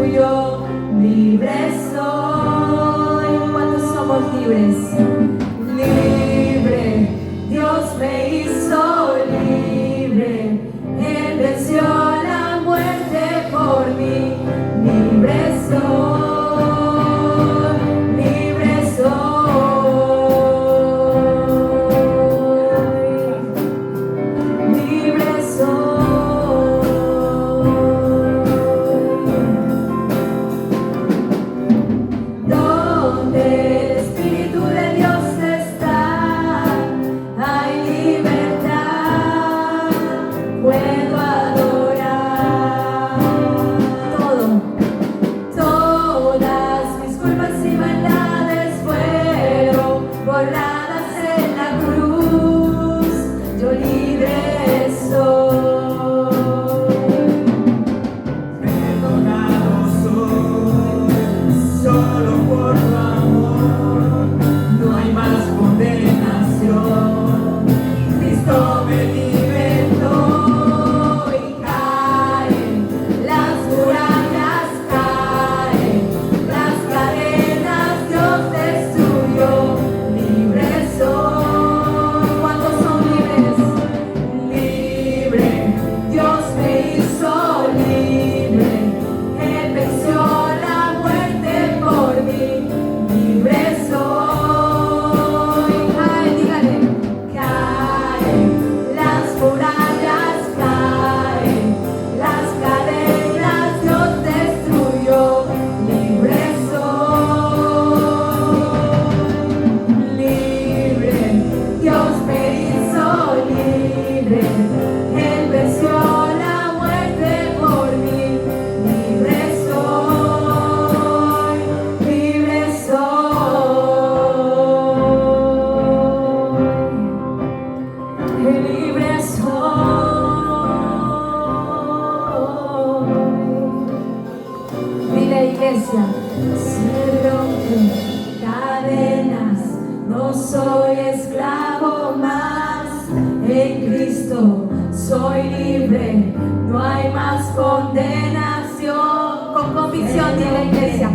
tuyo, libre soy. ¿Cuántos somos libres? Libre, Dios me hizo libre, Él venció la muerte por mí, libre soy, libre soy, libre soy. Donde el Espíritu de Dios está, hay libertad, puedo adorar todo. Todas mis culpas y maldades fueron borradas en la cruz, yo libre soy. Perdonado soy, solo por tu amor, no hay más condenación. Cristo me libertó Y caen las murallas, caen las cadenas, Dios destruyó, libre soy. ¿Cuántos son libres? Libre, Dios me hizo libre, Él venció la muerte por mí, libre soy. Caen, dígale, caen las murallas, caen las cadenas, Dios destruyó, libre soy. Libre, Dios me hizo libre, Él venció la muerte por mí, libre soy, libre soy, libre soy. Dile, iglesia, se rompen cadenas, no soy esclavo más, en Cristo soy libre, no hay más condenación. Con convicción de la iglesia,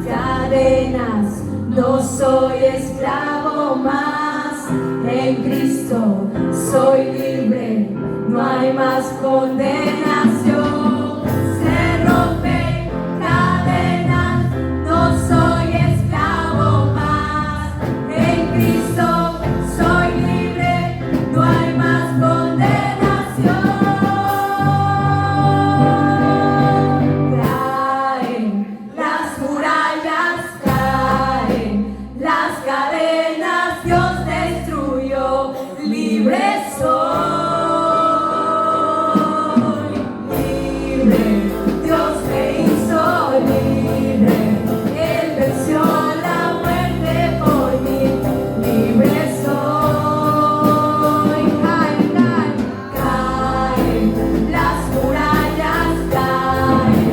cadenas, no soy esclavo más, en Cristo soy libre, no hay más condenación. Se rompen cadenas, no soy esclavo más, en Cristo soy libre, no hay más condenación. Caen las murallas, caen las cadenas, Dios destruyó, libre soy, libre, Dios me hizo libre, Él venció la muerte por mí, libre soy. Caen, caen, caen las murallas, caen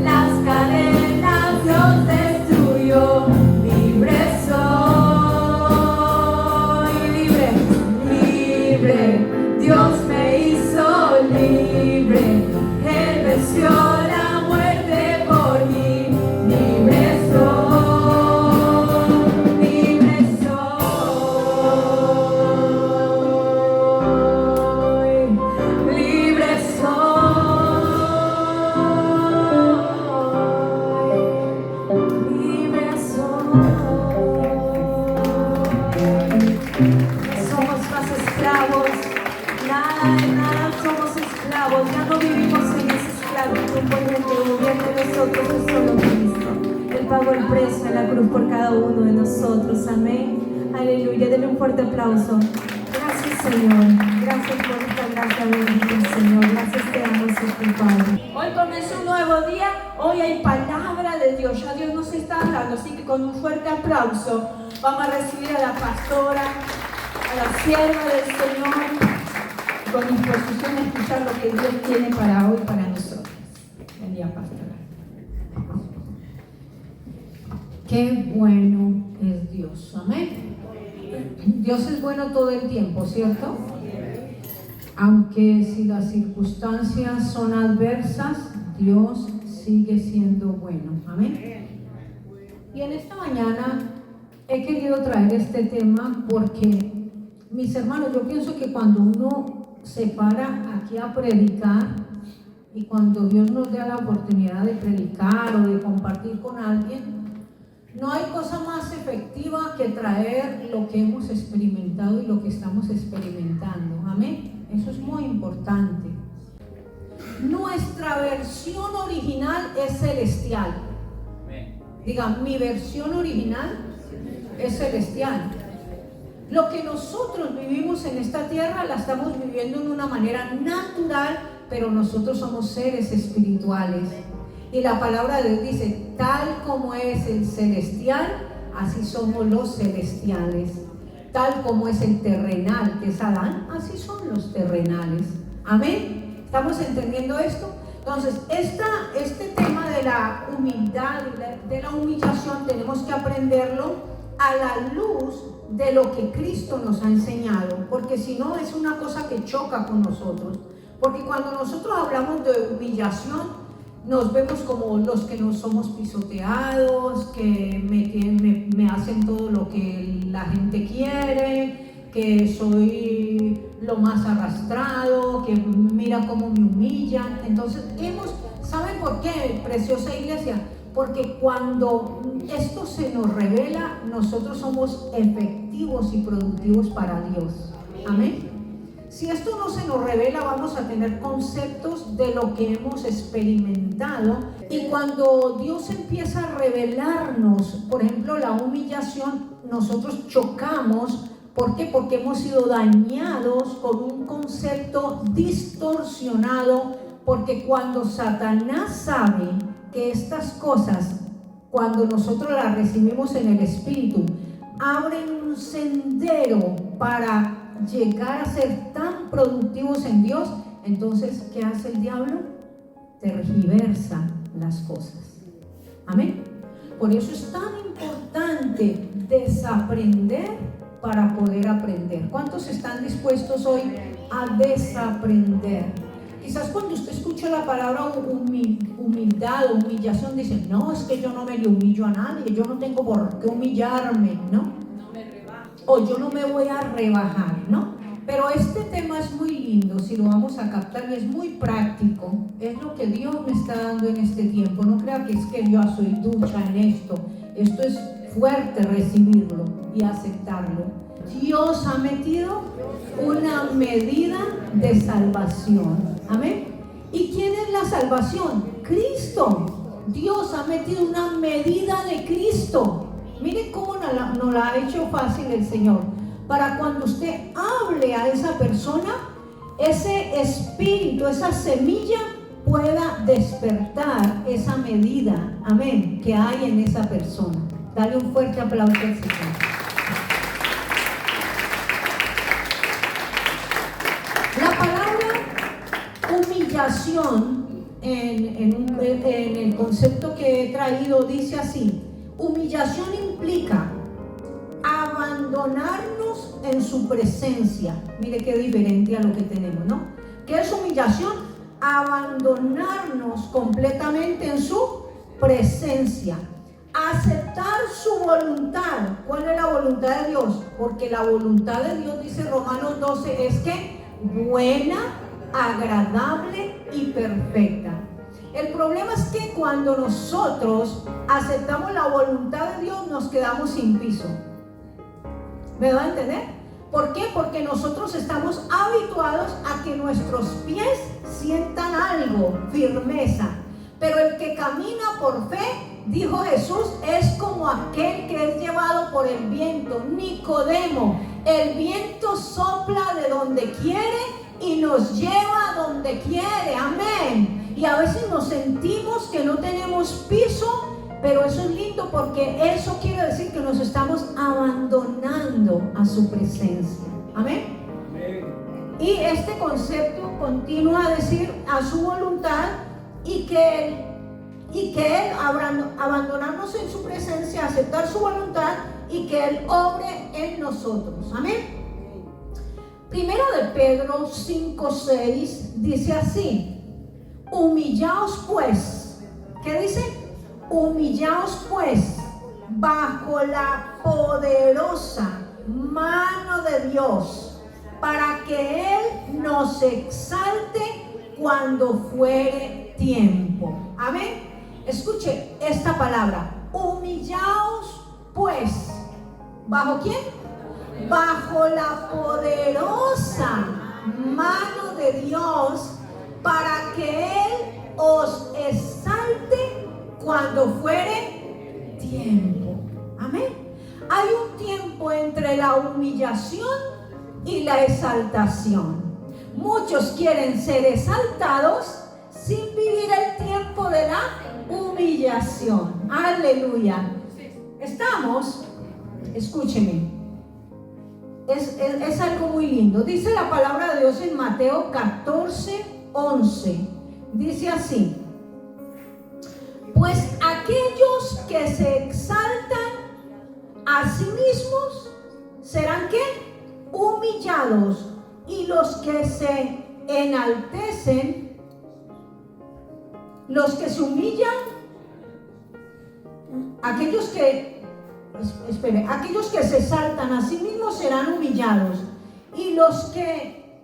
las cadenas, Dios destruyó, libre soy, libre, libre, Dios me hizo libre, Él venció la muerte por mí, libre soy, libre soy, libre soy, libre soy. Somos más esclavos, nada de nada somos esclavos, ya no vivimos en esa esclavitud por el que gobierna en nosotros es solo Cristo. Él pagó el precio en la cruz por cada uno de nosotros, amén, aleluya. Denle un fuerte aplauso. Gracias, Señor, gracias por esta gracia bendita, Señor, gracias te damos, Padre. Hoy comenzó un nuevo día, hoy hay palabra de Dios, ya Dios nos está hablando, así que con un fuerte aplauso vamos a recibir a la pastora, a la sierva del Señor, con disposición a escuchar lo que Dios tiene para hoy, para nosotros. Buen día, pastora. Qué bueno es Dios, amén. Dios es bueno todo el tiempo, ¿cierto? Aunque si las circunstancias son adversas, Dios sigue siendo bueno. Amén. Y en esta mañana he querido traer este tema porque, mis hermanos, yo pienso que cuando uno se para aquí a predicar y cuando Dios nos da la oportunidad de predicar o de compartir con alguien, no hay cosa más efectiva que traer lo que hemos experimentado y lo que estamos experimentando. Amén. Eso es muy importante. Nuestra versión original es celestial. Digan, mi versión original es celestial. Lo que nosotros vivimos en esta tierra la estamos viviendo de una manera natural, pero nosotros somos seres espirituales. Y la palabra de Dios dice, tal como es el celestial, así somos los celestiales. Tal como es el terrenal, que es Adán, así son los terrenales. Amén. ¿Estamos entendiendo esto? Entonces, este tema de la humildad, de la humillación, tenemos que aprenderlo a la luz de lo que Cristo nos ha enseñado, porque si no es una cosa que choca con nosotros. Porque cuando nosotros hablamos de humillación, nos vemos como los que no somos pisoteados, que me hacen todo lo que la gente quiere, que soy lo más arrastrado, que mira cómo me humillan. Entonces, ¿saben por qué, preciosa iglesia? Porque cuando esto se nos revela, nosotros somos efectivos y productivos para Dios. Amén. Si esto no se nos revela, vamos a tener conceptos de lo que hemos experimentado. Y cuando Dios empieza a revelarnos, por ejemplo, la humillación, nosotros chocamos. ¿Por qué? Porque hemos sido dañados con un concepto distorsionado. Porque cuando Satanás sabe que estas cosas, cuando nosotros las recibimos en el Espíritu, abren un sendero para llegar a ser tan productivos en Dios, entonces, ¿qué hace el diablo? Tergiversa las cosas. Amén. Por eso es tan importante desaprender para poder aprender. ¿Cuántos están dispuestos hoy a desaprender? Quizás cuando usted escucha la palabra humildad o humillación, dice, no, es que yo no me le humillo a nadie, yo no tengo por qué humillarme, ¿no? O yo no me voy a rebajar, ¿no? Pero este tema es muy lindo, si lo vamos a captar, y es muy práctico. Es lo que Dios me está dando en este tiempo. No crea que es que yo soy ducha en esto. Esto es fuerte recibirlo y aceptarlo. Dios ha metido una medida de salvación. Amén. ¿Y quién es la salvación? Cristo. Dios ha metido una medida de Cristo. Miren cómo nos la ha hecho fácil el Señor. Para cuando usted hable a esa persona, ese espíritu, esa semilla pueda despertar esa medida, amén, que hay en esa persona. Dale un fuerte aplauso al Señor. La palabra humillación en el concepto que he traído dice así: humillación implica abandonarnos en su presencia. Mire qué diferente a lo que tenemos, ¿no? ¿Qué es humillación? Abandonarnos completamente en su presencia. Aceptar su voluntad. ¿Cuál es la voluntad de Dios? Porque la voluntad de Dios, dice Romanos 12, es que buena, agradable y perfecta. El problema es que cuando nosotros aceptamos la voluntad de Dios, nos quedamos sin piso. ¿Me va a entender? ¿Por qué? Porque nosotros estamos habituados a que nuestros pies sientan algo, firmeza. Pero el que camina por fe, dijo Jesús, es como aquel que es llevado por el viento. Nicodemo, el viento sopla de donde quiere y nos lleva a donde quiere. Amén. Y a veces nos sentimos que no tenemos piso, pero eso es lindo porque eso quiere decir que nos estamos abandonando a su presencia. Amén. Y este concepto continúa a decir a su voluntad y que Él abandonarnos en su presencia, aceptar su voluntad y que Él obre en nosotros. Amén. Primero de Pedro 5:6 dice así: humillaos pues. ¿Qué dice? Humillaos pues bajo la poderosa mano de Dios, para que Él nos exalte cuando fuere tiempo. Amén. Escuche esta palabra. Humillaos pues. ¿Bajo quién? Bajo la poderosa mano de Dios, para que Él os exalte cuando fuere tiempo. Amén. Hay un tiempo entre la humillación y la exaltación. Muchos quieren ser exaltados sin vivir el tiempo de la humillación. Aleluya. Estamos, escúcheme, es algo muy lindo. Dice la palabra de Dios en Mateo 14:11. Dice así: pues aquellos que se exaltan a sí mismos serán ¿qué? Humillados, y los que se enaltecen, los que se humillan, aquellos que se exaltan a sí mismos serán humillados, y los que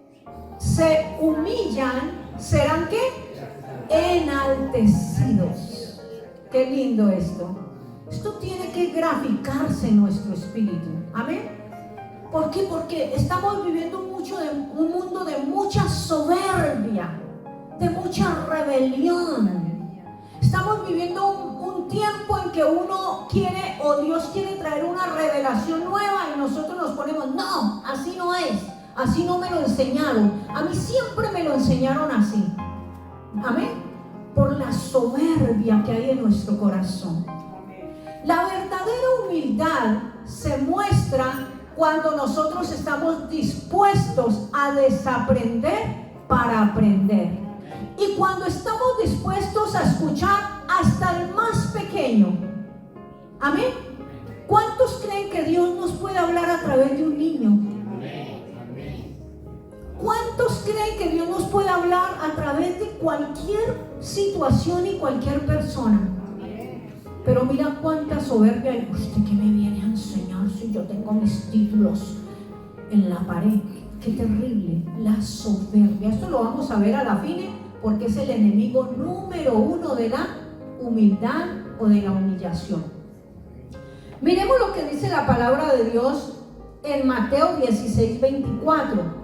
se humillan serán ¿qué? Enaltecidos. Qué lindo esto. Esto tiene que graficarse en nuestro espíritu. Amén. ¿Por qué? Porque estamos viviendo un mundo de mucha soberbia, de mucha rebelión. Estamos viviendo un tiempo en que uno quiere, o Dios quiere traer una revelación nueva, y nosotros nos ponemos, no, así no es, así no me lo enseñaron. A mí siempre me lo enseñaron así. Amén. Por la soberbia que hay en nuestro corazón. La verdadera humildad se muestra cuando nosotros estamos dispuestos a desaprender para aprender, y cuando estamos dispuestos a escuchar hasta el más pequeño. Amén. ¿Cuántos creen que Dios nos puede hablar a través de un niño? ¿Cuántos creen que Dios nos puede hablar a través de cualquier situación y cualquier persona? Pero mira cuánta soberbia hay. ¿Usted qué me viene a enseñar si yo tengo mis títulos en la pared? Qué terrible, la soberbia. Esto lo vamos a ver a la fin, porque es el enemigo número uno de la humildad o de la humillación. Miremos lo que dice la palabra de Dios en Mateo 16:24.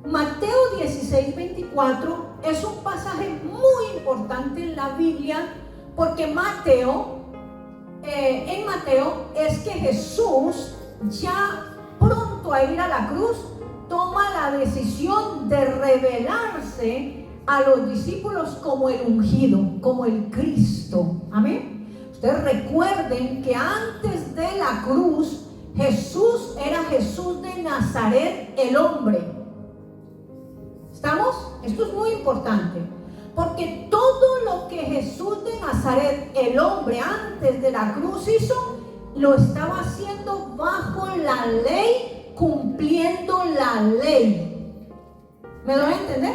Mateo 16:24 es un pasaje muy importante en la Biblia, porque en Mateo es que Jesús, ya pronto a ir a la cruz, toma la decisión de revelarse a los discípulos como el ungido, como el Cristo. Amén. Ustedes recuerden que antes de la cruz, Jesús era Jesús de Nazaret, el hombre. ¿Estamos? Esto es muy importante, porque todo lo que Jesús de Nazaret, el hombre, antes de la cruz hizo, lo estaba haciendo bajo la ley, cumpliendo la ley. ¿Me doy a entender?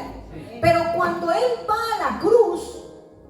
Pero cuando Él va a la cruz,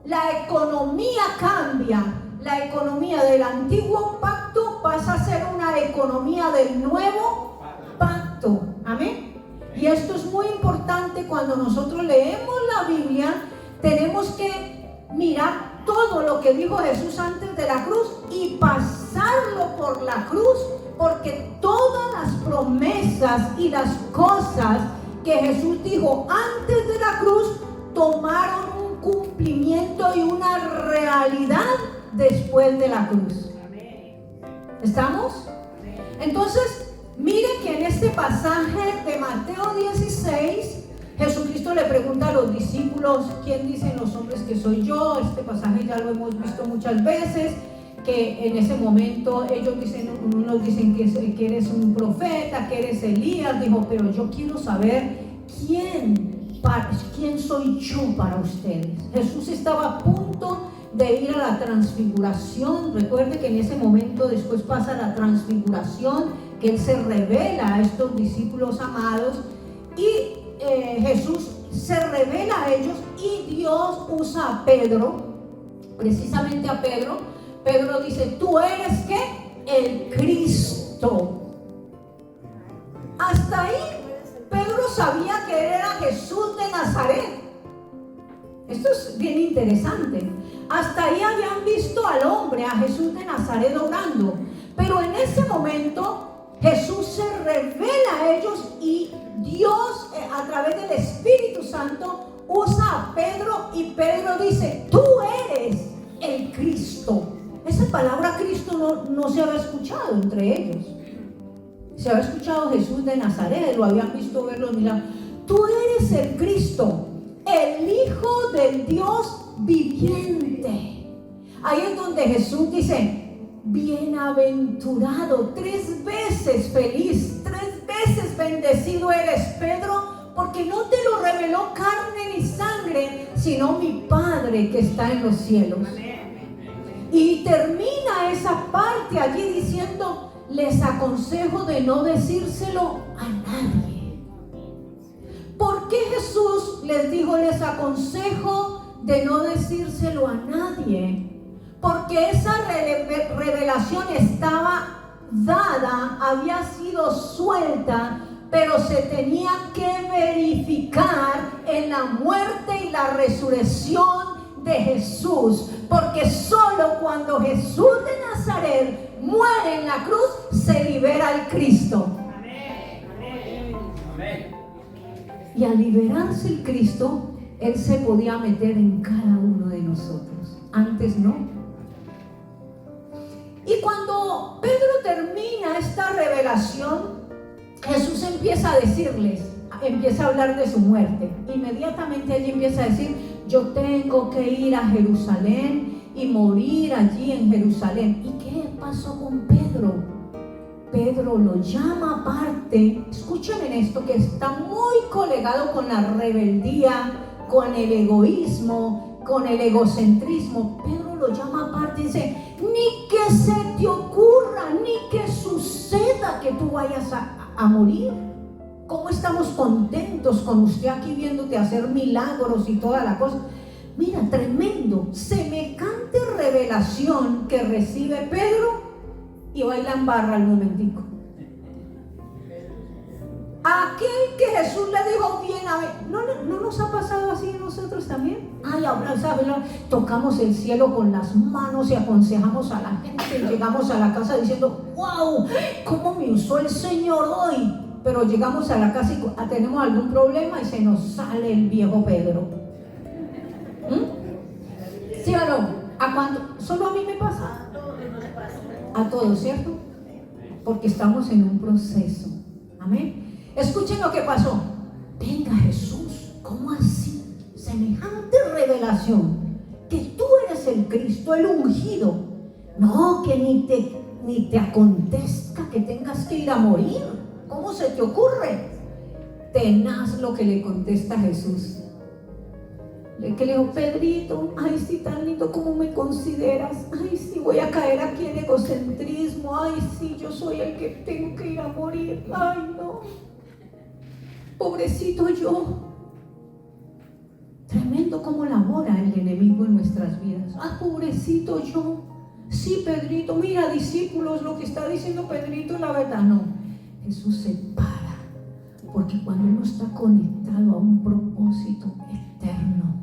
la economía cambia. La economía del antiguo pacto pasa a ser una economía del nuevo pacto. Amén. Y esto es muy importante. Cuando nosotros leemos la Biblia, tenemos que mirar todo lo que dijo Jesús antes de la cruz y pasarlo por la cruz, porque todas las promesas y las cosas que Jesús dijo antes de la cruz tomaron un cumplimiento y una realidad después de la cruz. ¿Estamos? Entonces, miren que en este pasaje de Mateo 16, Jesucristo le pregunta a los discípulos: ¿quién dicen los hombres que soy yo? Este pasaje ya lo hemos visto muchas veces, que en ese momento ellos dicen, unos dicen que eres un profeta, que eres Elías. Dijo, pero yo quiero saber quién soy yo para ustedes. Jesús estaba a punto de ir a la transfiguración. Recuerde que en ese momento después pasa la transfiguración, que Él se revela a estos discípulos amados, y Jesús se revela a ellos, y Dios usa a Pedro precisamente a Pedro. Pedro dice, ¿tú eres qué? El Cristo. Hasta ahí Pedro sabía que era Jesús de Nazaret. Esto es bien interesante. Hasta ahí habían visto al hombre, a Jesús de Nazaret orando. Pero en ese momento Jesús se revela a ellos y Dios a través del Espíritu Santo usa a Pedro y Pedro dice, tú eres el Cristo. Esa palabra Cristo no se había escuchado entre ellos. Se había escuchado Jesús de Nazaret, lo habían visto ver los milagros. Tú eres el Cristo, el Hijo del Dios viviente. Ahí es donde Jesús dice, bienaventurado, 3 veces feliz, 3 veces bendecido eres, Pedro, porque no te lo reveló carne ni sangre, sino mi Padre que está en los cielos. Y termina esa parte allí diciendo, les aconsejo de no decírselo a nadie. ¿Por qué Jesús les dijo, les aconsejo de no decírselo a nadie? Porque esa revelación estaba dada, había sido suelta, pero se tenía que verificar en la muerte y la resurrección de Jesús, porque solo cuando Jesús de Nazaret muere en la cruz se libera al Cristo. Amén. Y al liberarse el Cristo, Él se podía meter en cada uno de nosotros. Antes no. Y cuando Pedro termina esta revelación, Jesús empieza a decirles, empieza a hablar de su muerte. Inmediatamente allí empieza a decir, yo tengo que ir a Jerusalén y morir allí en Jerusalén. ¿Y qué pasó con Pedro? Pedro lo llama aparte. Escúchenme esto, que está muy colegado con la rebeldía, con el egoísmo, con el egocentrismo. Pedro lo llama aparte y dice, ni que se te ocurra, ni que suceda que tú vayas a morir. ¿Cómo estamos contentos con usted aquí viéndote hacer milagros y toda la cosa? Mira, tremendo, semejante revelación que recibe Pedro y baila en barra al momentico. Aquel que Jesús le dijo bien, a ver, ¿no nos ha pasado así a nosotros también? Ay, ahora, ¿sabes? Tocamos el cielo con las manos y aconsejamos a la gente y llegamos a la casa diciendo, wow, ¿cómo me usó el Señor hoy? Pero llegamos a la casa y tenemos algún problema y se nos sale el viejo Pedro. ¿Sí o no? ¿A cuánto? ¿Solo a mí me pasa? A todos, ¿cierto? Porque estamos en un proceso. Amén. Escuchen lo que pasó. Venga Jesús, ¿cómo así? Semejante revelación, que tú eres el Cristo, el ungido. No, que ni te acontezca que tengas que ir a morir. ¿Cómo se te ocurre? Tenaz lo que le contesta Jesús. Que le dijo, Pedrito, ay sí, tan lindo como me consideras. Ay sí, voy a caer aquí en egocentrismo. Ay sí, yo soy el que tengo que ir a morir. Ay no, pobrecito yo. Tremendo cómo labora el enemigo en nuestras vidas. Ah, pobrecito yo. Sí, Pedrito, mira, discípulos, lo que está diciendo Pedrito es la verdad. No, Jesús se para, porque cuando uno está conectado a un propósito eterno,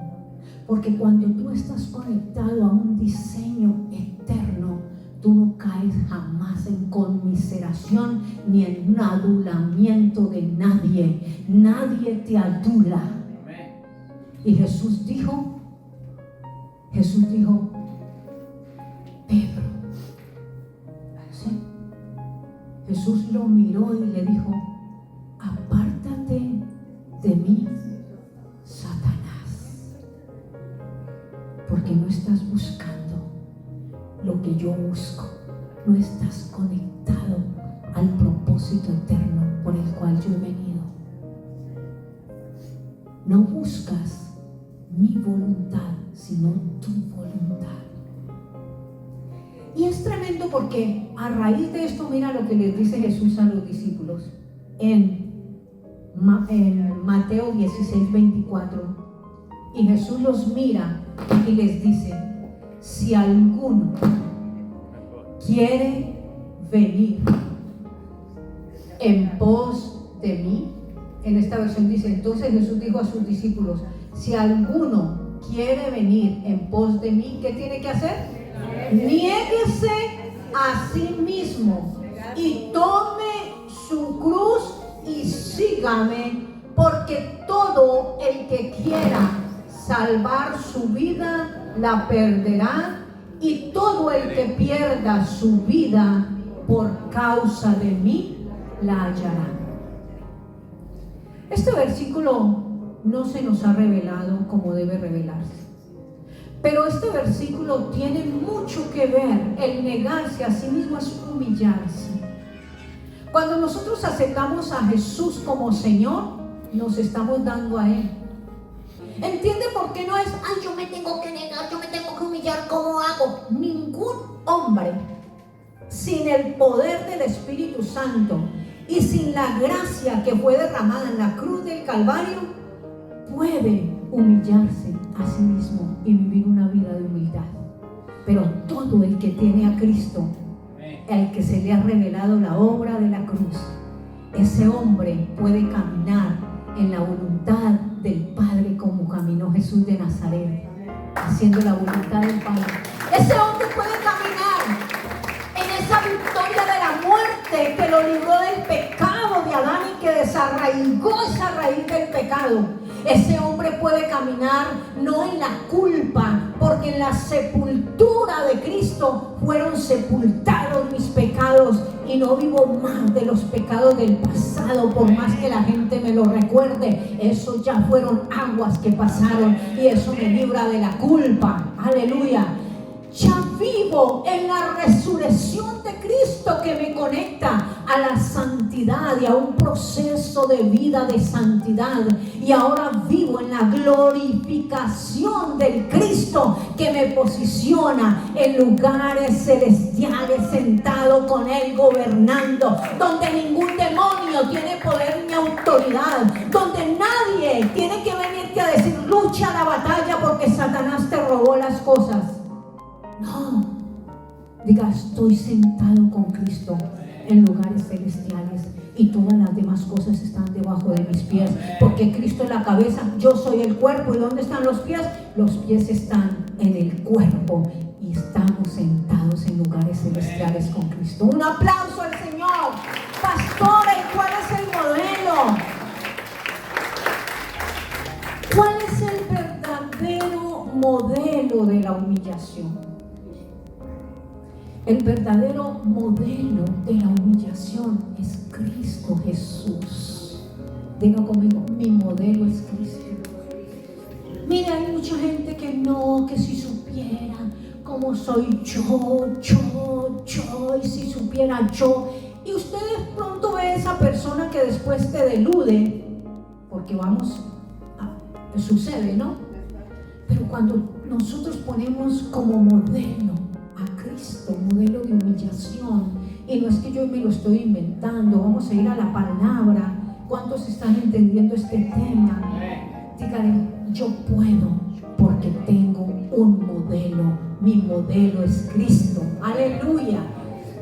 porque cuando tú estás conectado a un diseño eterno, tú no caes jamás en conmiseración ni en un adulamiento de nadie. Nadie te adula. Y Jesús dijo, Pedro, ¿sí? Jesús lo miró y le dijo, apártate de mí, Satanás, porque no estás buscando lo que yo busco, no estás conectado al propósito eterno por el cual yo he venido. No buscas mi voluntad, sino tu voluntad. Y es tremendo porque a raíz de esto, mira lo que les dice Jesús a los discípulos en Mateo 16, 24. Y Jesús los mira y les dice, si alguno quiere venir en pos de mí. En esta versión dice, entonces Jesús dijo a sus discípulos, si alguno quiere venir en pos de mí, ¿qué tiene que hacer? Niéguese a sí mismo y tome su cruz y sígame, porque todo el que quiera salvar su vida la perderá, y todo el que pierda su vida por causa de mí la hallará. Este versículo no se nos ha revelado como debe revelarse, pero este versículo tiene mucho que ver. El negarse a sí mismo es humillarse. Cuando nosotros aceptamos a Jesús como Señor, nos estamos dando a Él. ¿Entiende por qué no es, ay, yo me tengo que negar, yo me tengo que humillar? ¿Cómo hago? Ningún hombre sin el poder del Espíritu Santo y sin la gracia que fue derramada en la cruz del Calvario puede humillarse a sí mismo y vivir una vida de humildad. Pero todo el que tiene a Cristo, al que se le ha revelado la obra de la cruz, ese hombre puede caminar en la voluntad del Padre como caminó Jesús de Nazaret, haciendo la voluntad del Padre. Ese hombre puede caminar en esa victoria de la muerte que lo libró del pecado de Adán y que desarraigó esa raíz del pecado. Ese hombre puede caminar no en la culpa, porque en la sepultura de Cristo fueron sepultados mis pecados y no vivo más de los pecados del pasado, por más que la gente me lo recuerde. Eso ya fueron aguas que pasaron y eso me libra de la culpa. Aleluya. Ya vivo en la resurrección de Cristo que me conecta a la santidad y a un proceso de vida de santidad. Y ahora vivo en la glorificación del Cristo que me posiciona en lugares celestiales, sentado con Él, gobernando, donde ningún demonio tiene poder ni autoridad, donde nadie tiene que venirte a decir, lucha la batalla porque Satanás te robó las cosas. No, diga, estoy sentado con Cristo en lugares celestiales y todas las demás cosas están debajo de mis pies, porque Cristo es la cabeza, yo soy el cuerpo. ¿Y dónde están los pies? Los pies están en el cuerpo y estamos sentados en lugares celestiales con Cristo. Un aplauso al Señor. Pastores, ¿cuál es el modelo? ¿Cuál es el verdadero modelo de la humillación? El verdadero modelo de la humillación es Cristo Jesús. Diga conmigo, mi modelo es Cristo. Mira, hay mucha gente que no, que si supiera cómo soy yo, y si supiera yo. Y ustedes pronto ven a esa persona que después te delude, porque sucede, ¿no? Pero cuando nosotros ponemos como modelo a Cristo, modelo de humillación, y no es que yo me lo estoy inventando, vamos a ir a la palabra. ¿Cuántos están entendiendo este tema? Díganle, yo puedo porque tengo un modelo. Mi modelo es Cristo. Aleluya.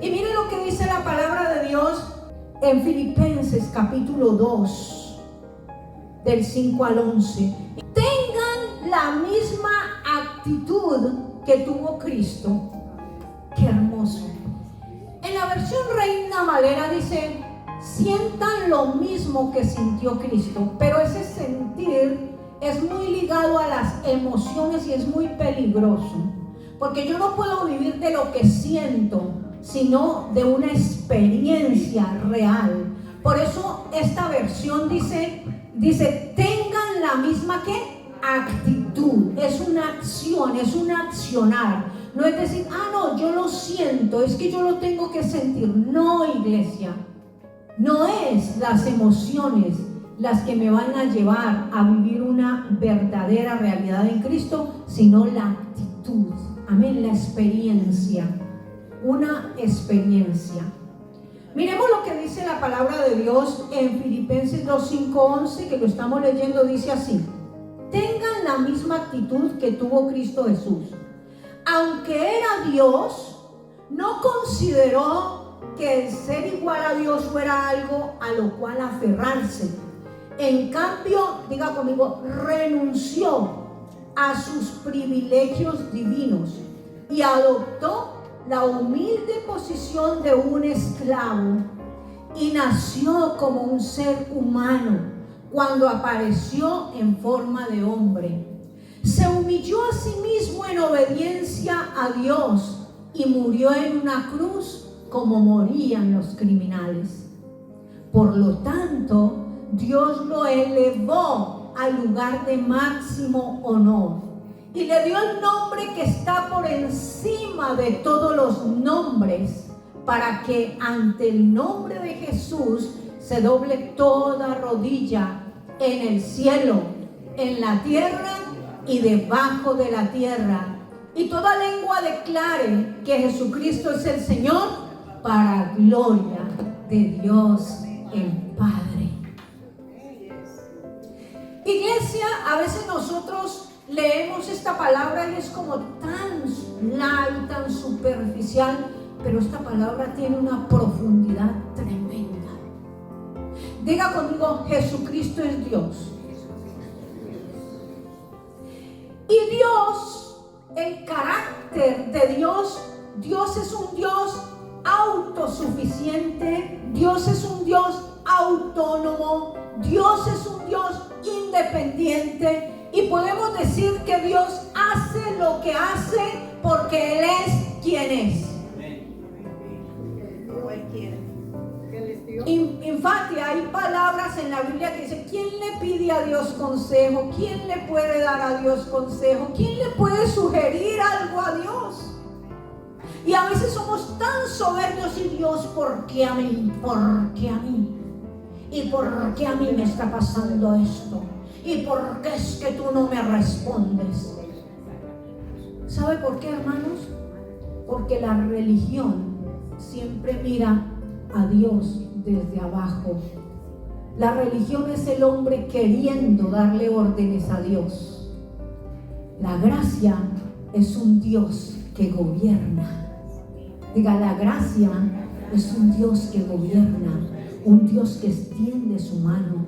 Y miren lo que dice la palabra de Dios en Filipenses capítulo 2, del 5 al 11. Tengan la misma actitud que tuvo Cristo. Qué hermoso. En la versión Reina Valera dice, sientan lo mismo que sintió Cristo. Pero ese sentir es muy ligado a las emociones y es muy peligroso, porque yo no puedo vivir de lo que siento, sino de una experiencia real. Por eso esta versión dice tengan la misma actitud. Es una acción, es un accionar. No es decir, no, yo lo siento, es que yo lo tengo que sentir. No, iglesia, no es las emociones las que me van a llevar a vivir una verdadera realidad en Cristo, sino la actitud. Amén, la experiencia, una experiencia. Miremos lo que dice la palabra de Dios en Filipenses 2, 5, 11, que lo estamos leyendo. Dice así: tengan la misma actitud que tuvo Cristo Jesús, aunque era Dios, no consideró que el ser igual a Dios fuera algo a lo cual aferrarse. En cambio, diga conmigo, renunció a sus privilegios divinos y adoptó la humilde posición de un esclavo y nació como un ser humano cuando apareció en forma de hombre. Se humilló a sí mismo en obediencia a Dios y murió en una cruz como morían los criminales. Por lo tanto, Dios lo elevó al lugar de máximo honor y le dio el nombre que está por encima de todos los nombres, para que ante el nombre de Jesús se doble toda rodilla en el cielo, en la tierra y debajo de la tierra, y toda lengua declare que Jesucristo es el Señor, para gloria de Dios el Padre. Iglesia, a veces nosotros leemos esta palabra y es como tan light, tan superficial, pero esta palabra tiene una profundidad tremenda. Diga conmigo, Jesucristo es Dios. Y Dios, el carácter de Dios, Dios es un Dios autosuficiente, Dios es un Dios autónomo, Dios es un Dios independiente, y podemos decir que Dios hace lo que hace porque Él es quien es. Infatti, hay palabras en la Biblia que dicen: ¿quién le pide a Dios consejo? ¿Quién le puede dar a Dios consejo? ¿Quién le puede sugerir algo a Dios? Y a veces somos tan soberbios: y Dios, ¿por qué a mí? ¿Por qué a mí? ¿Y por qué a mí me está pasando esto? ¿Y por qué es que tú no me respondes? ¿Sabe por qué, hermanos? Porque la religión siempre mira a Dios desde abajo. La religión es el hombre queriendo darle órdenes a Dios. La gracia es un Dios que gobierna. Diga, la gracia es un Dios que gobierna, un Dios que extiende su mano.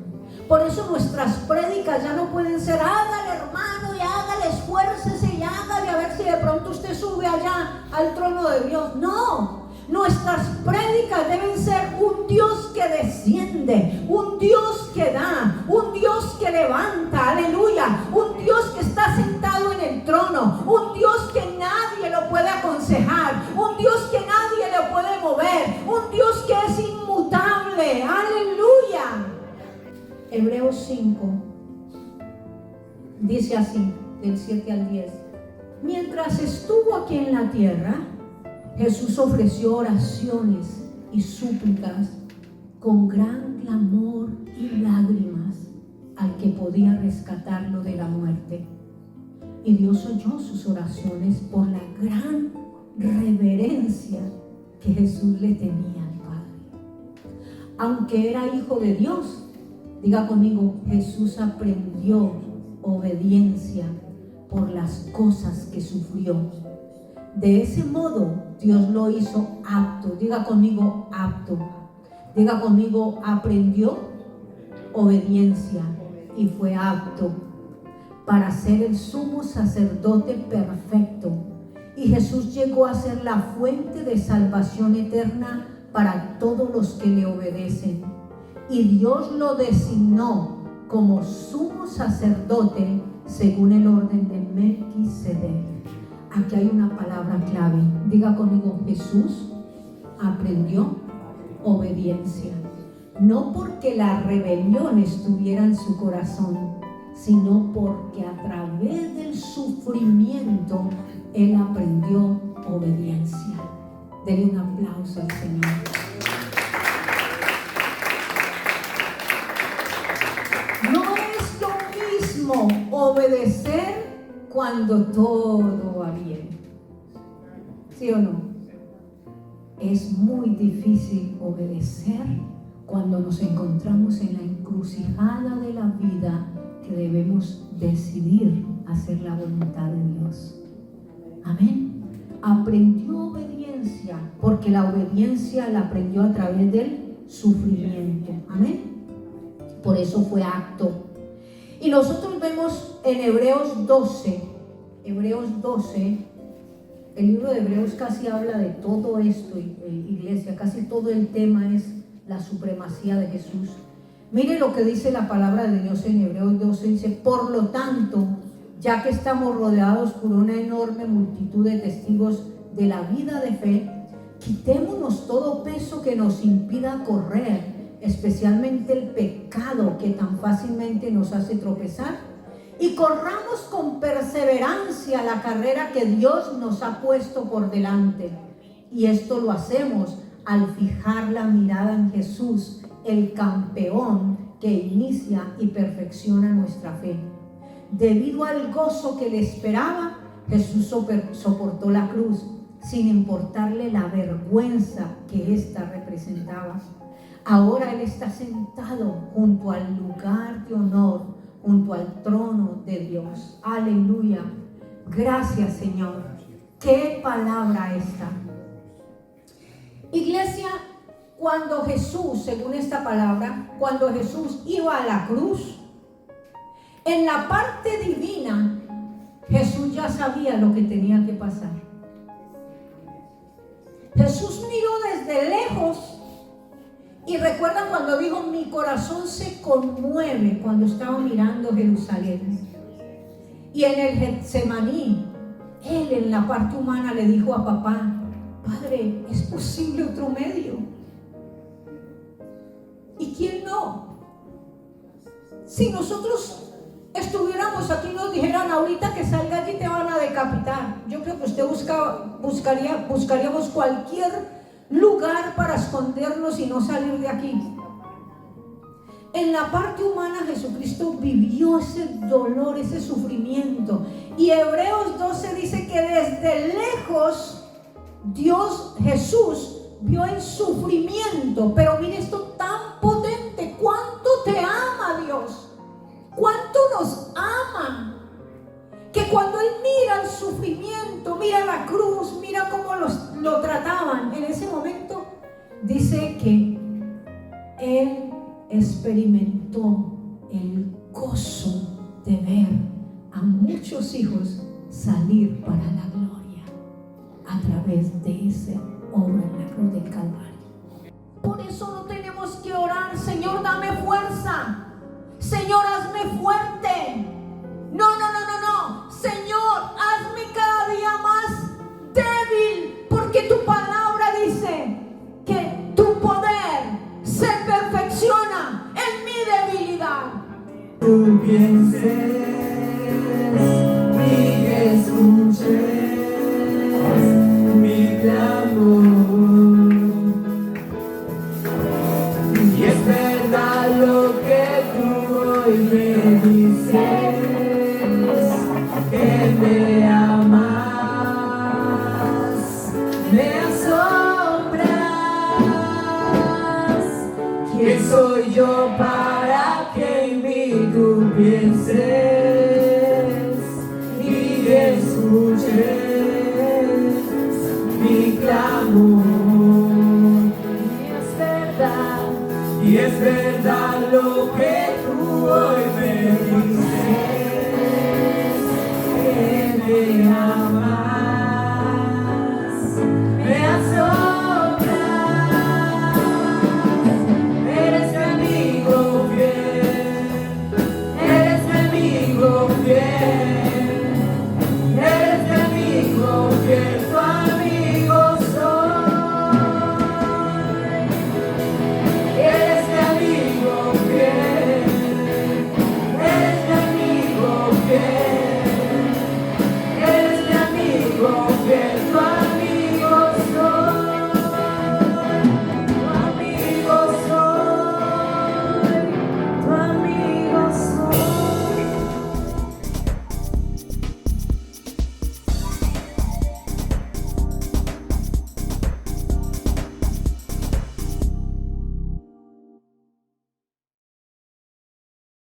Por eso nuestras prédicas ya no pueden ser: hágale, hermano, y hágale, esfuércese y hágale, a ver si de pronto usted sube allá al trono de Dios. No, nuestras prédicas deben ser un Dios que desciende, un Dios que da, un Dios que levanta, aleluya, un Dios que está sentado en el trono, un Dios que nadie lo puede aconsejar, un Dios que nadie lo puede mover, un Dios que es inmutable, aleluya. Hebreos 5 dice así, del 7 al 10: mientras estuvo aquí en la tierra, Jesús ofreció oraciones y súplicas con gran clamor y lágrimas al que podía rescatarlo de la muerte. Y Dios oyó sus oraciones por la gran reverencia que Jesús le tenía al Padre. Aunque era hijo de Dios, diga conmigo, Jesús aprendió obediencia por las cosas que sufrió. De ese modo, Dios lo hizo apto. Diga conmigo, apto. Diga conmigo, aprendió obediencia y fue apto para ser el sumo sacerdote perfecto. Y Jesús llegó a ser la fuente de salvación eterna para todos los que le obedecen. Y Dios lo designó como sumo sacerdote según el orden de Melquisedec. Aquí hay una palabra clave. Diga conmigo, Jesús aprendió obediencia. No porque la rebelión estuviera en su corazón, sino porque a través del sufrimiento Él aprendió obediencia. Denle un aplauso al Señor. No es lo mismo obedecer cuando todo va bien. ¿Sí o no? Es muy difícil obedecer cuando nos encontramos en la encrucijada de la vida, que debemos decidir hacer la voluntad de Dios. Amén. Aprendió obediencia, porque la obediencia la aprendió a través del sufrimiento. Amén. Por eso fue acto. Y nosotros vemos en Hebreos 12, el libro de Hebreos casi habla de todo esto, iglesia, casi todo el tema es la supremacía de Jesús. Mire lo que dice la palabra de Dios en Hebreos 12, dice: por lo tanto, ya que estamos rodeados por una enorme multitud de testigos de la vida de fe, quitémonos todo peso que nos impida correr, especialmente el pecado que tan fácilmente nos hace tropezar, y corramos con perseverancia la carrera que Dios nos ha puesto por delante. Y esto lo hacemos al fijar la mirada en Jesús, el campeón que inicia y perfecciona nuestra fe. Debido al gozo que le esperaba, Jesús soportó la cruz, sin importarle la vergüenza que ésta representaba. Ahora Él está sentado junto al lugar de honor, junto al trono de Dios. Aleluya. Gracias, Señor. Qué palabra esta. Iglesia, cuando Jesús, según esta palabra, cuando Jesús iba a la cruz, en la parte divina, Jesús ya sabía lo que tenía que pasar. Jesús miró desde lejos. Y recuerdan cuando dijo: mi corazón se conmueve cuando estaba mirando Jerusalén. Y en el Getsemaní, Él en la parte humana le dijo a papá: Padre, ¿es posible otro medio? ¿Y quién no? Si nosotros estuviéramos aquí y nos dijeran ahorita que salga allí te van a decapitar, yo creo que usted buscaríamos cualquier lugar para escondernos y no salir de aquí. En la parte humana Jesucristo vivió ese dolor, ese sufrimiento. Y Hebreos 12 dice que desde lejos Jesús vio el sufrimiento. Pero mire esto tan potente: cuánto te ama Dios, cuánto nos ama, que cuando Él mira el sufrimiento, mira la cruz, mira cómo lo trataban, en ese momento dice que Él experimentó el gozo de ver a muchos hijos salir para la gloria a través de esa obra en la cruz del Calvario. Por eso no tenemos que orar: Señor, dame fuerza, Señor, hazme fuerte. No. Señor, hazme cada día más débil, porque tu palabra dice que tu poder se perfecciona en mi debilidad. Tú pienses y escuches mi clamor, y es verdad lo que tú hoy me dices, que me amas, me asombras. ¿Quién soy yo para que en mí tú pienses y escuches mi clamor? Y es verdad lo que tú hoy me dices, que me amas,